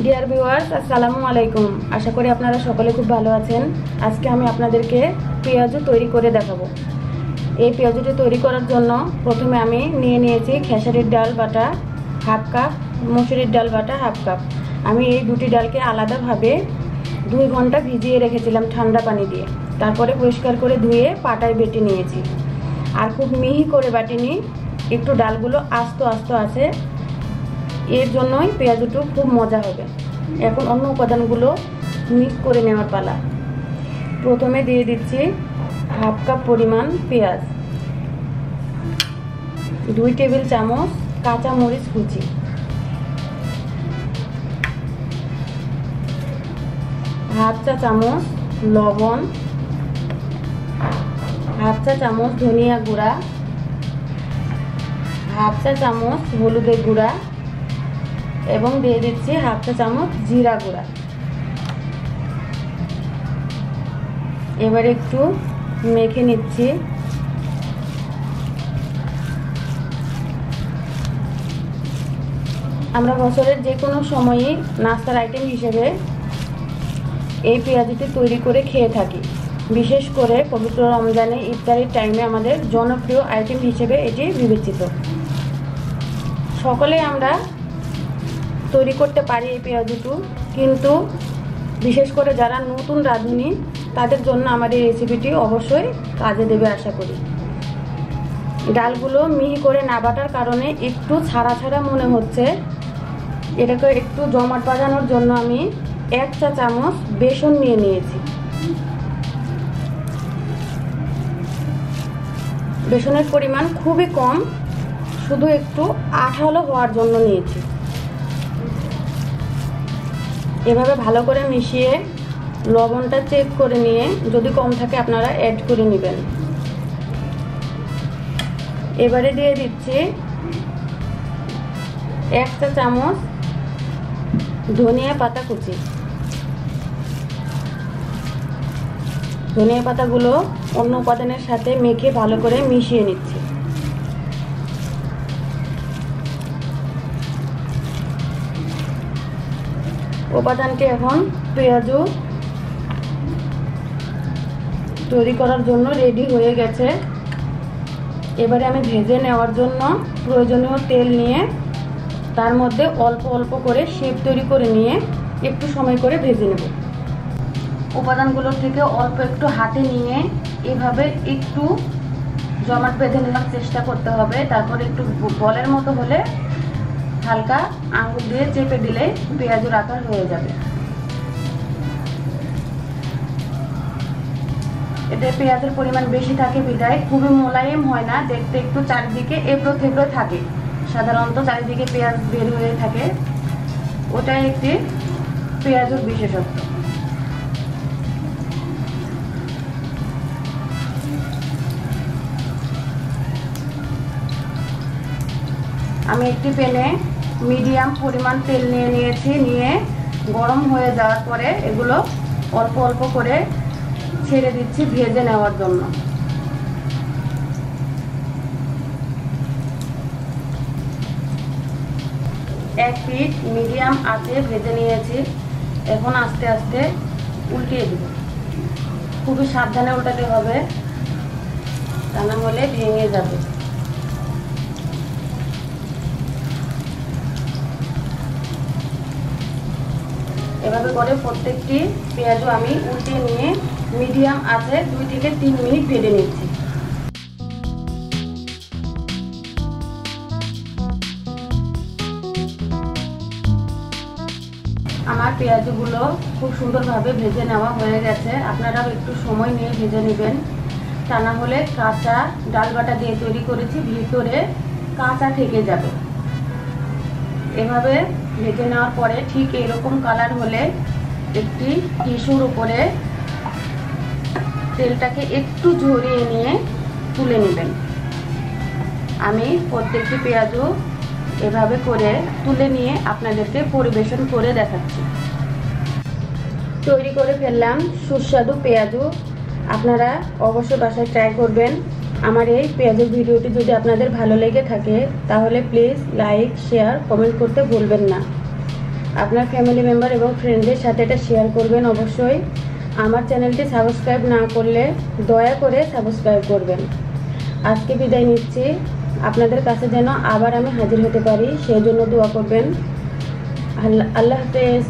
Dear viewers, আসসালামু আলাইকুম। আশা করি আপনারা সকলে খুব ভালো আছেন। আজকে আমি আপনাদেরকে পেঁয়াজু তৈরি করে দেখাবো। এই পেঁয়াজুটি তৈরি করার জন্য প্রথমে আমি নিয়েছি খেসারির ডাল বাটা হাফ কাপ, মসুরির ডাল বাটা হাফ কাপ। আমি এই দুটি ডালকে আলাদাভাবে 2 ঘন্টা ভিজিয়ে রেখেছিলাম ঠান্ডা পানি দিয়ে। তারপরে পরিষ্কার করে ধুয়ে পাটায় বেটে নিয়েছি। আর খুব মিহি করে বাটিনি, একটু ডালগুলো আস্ত আস্ত আছে, এর জন্যই পেঁয়াজুটি খুব মজা হবে। এখন অন্য উপাদানগুলো মিক্স করে নেওয়ার পালা। প্রথমে দিয়ে দিচ্ছি হাফ কাপ পরিমাণ পেঁয়াজ, 2 টেবিল চামচ কাঁচা মরিচ কুচি, হাফ চা চামচ লবণ, হাফ চা চামচ ধনিয়া গুঁড়া, হাফ চা চামচ হলুদের গুঁড়া এবং দিয়ে দিচ্ছি হাফ চা চামচ জিরা গুঁড়া। এবার একটু মেখে নিচ্ছি। আমরা বছরের যে কোনো সময়ই নাস্তার আইটেম হিসেবে এই পেঁয়াজুটি তৈরি করে খেয়ে থাকি। বিশেষ করে পবিত্র রমজানে ইফতারির টাইমে আমাদের জনপ্রিয় আইটেম হিসেবে এটি বিবেচিত। সকলে আমরা তৈরি করতে পারি এই পেঁয়াজুটি, কিন্তু বিশেষ করে যারা নতুন রাঁধুনি তাদের জন্য আমার এই রেসিপিটি অবশ্যই কাজে দেবে আশা করি। ডালগুলো মিহি করে না বাটার কারণে একটু ছাড়া ছাড়া মনে হচ্ছে। এটাকে একটু জমাট বাঁধানোর জন্য আমি 1 চা চামচ বেসন নিয়েছি। বেসনের পরিমাণ খুবই কম, শুধু একটু আঠালো হওয়ার জন্য নিয়েছি। এভাবে ভালো করে মিশিয়ে লবণটা চেক করে নিয়ে যদি কম থাকে আপনারা অ্যাড করে নেবেন। এবারে দিয়ে দিচ্ছি 1 চা চামচ ধনিয়া পাতা কুচি। ধনিয়া পাতাগুলো অন্য উপাদানের সাথে মেখে ভালো করে মিশিয়ে নিচ্ছি। উপাদানটি এখন পেঁয়াজু তৈরি করার জন্য রেডি হয়ে গেছে। এবারে আমি ভেজে নেওয়ার জন্য প্রয়োজনীয় তেল নিয়ে তার মধ্যে অল্প অল্প করে শেপ তৈরি করে নিয়ে একটু সময় করে ভেজে নেব। উপাদানগুলোর থেকে অল্প একটু হাতে নিয়ে এভাবে একটু জমাট বেঁধে নেওয়ার চেষ্টা করতে হবে। তারপর একটু বলের মতো হলে হালকা আঙুল দিয়ে চেপে দিলে পেঁয়াজুর আকার হয়ে যাবে। এতে পেঁয়াজের পরিমাণ বেশি থাকে বিধায় খুবই মোলায়েম হয় না, দেখতে একটু চারিদিকে এবড়ো থেবড়ো থাকে। সাধারণত চারিদিকে পেঁয়াজ বের হয়ে থাকে, ওটাই একটি পেঁয়াজুর বিশেষত্ব। আমি একটি প্যানে মিডিয়াম পরিমাণ তেল নিয়েছি। নিয়ে গরম হয়ে যাওয়ার পরে এগুলো অল্প অল্প করে ছেড়ে দিচ্ছি ভেজে নেওয়ার জন্য। এক পিঠ মিডিয়াম আঁচে ভেজে নিয়েছি। এখন আস্তে আস্তে উল্টিয়ে দেব। খুবই সাবধানে উল্টাতে হবে, তা না হলে ভেঙে যাবে। এভাবে করে প্রত্যেকটি পেঁয়াজু আমি উল্টে নিয়ে মিডিয়াম আঁচে 2 থেকে 3 মিনিট ভেজে নিচ্ছি। আমার পেঁয়াজগুলো খুব সুন্দরভাবে ভেজে নেওয়া হয়ে গেছে। আপনারাও একটু সময় নিয়ে ভেজে নেবেন, তা না হলে কাঁচা ডাল বাটা দিয়ে তৈরি করেছি, ভিতরে কাঁচা থেকে যাবে। এভাবে ভেজে নেওয়ার পরে ঠিক এরকম কালার হলে একটি টিস্যুর উপরে তেলটাকে একটু ঝরিয়ে নিয়ে তুলে নেবেন। আমি প্রত্যেকটি পেঁয়াজু এভাবে করে তুলে নিয়ে আপনাদেরকে পরিবেশন করে দেখাচ্ছি। তৈরি করে ফেললাম সুস্বাদু পেঁয়াজু। আপনারা অবশ্যই বাসায় ট্রাই করবেন। আমার এই পেঁয়াজের ভিডিওটি যদি আপনাদের ভালো লেগে থাকে তাহলে প্লিজ লাইক, শেয়ার, কমেন্ট করতে ভুলবেন না। আপনার ফ্যামিলি মেম্বার এবং ফ্রেন্ডদের সাথে এটা শেয়ার করবেন অবশ্যই। আমার চ্যানেলটি সাবস্ক্রাইব না করলে দয়া করে সাবস্ক্রাইব করবেন। আজকে বিদায় নিচ্ছি, আপনাদের কাছে যেন আবার আমি হাজির হতে পারি সেই জন্য দোয়া করবেন। আল্লাহ হাফেজ।